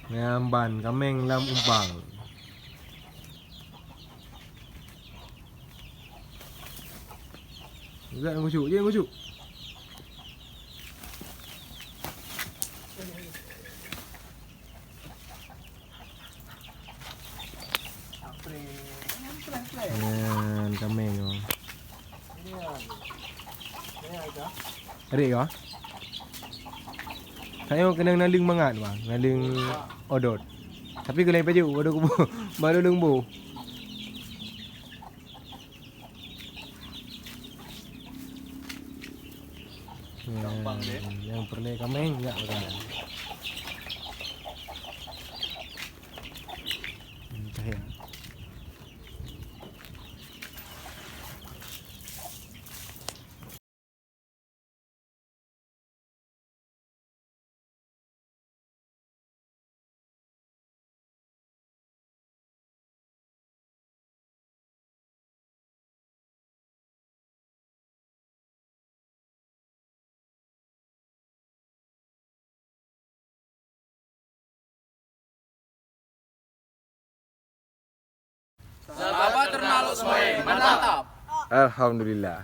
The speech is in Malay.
Ngamban kameng lam umpang. Enggak ngucuk, je ngucuk. Kameng tu. Adik kau? Saya kena naling mangat bang, naling odot. Tapi kalau baju, odot kubu, baru lembu. Yang perlu kameng enggak berkembang. Entah ya. Selamat ternalu semuanya, mantap. Alhamdulillah.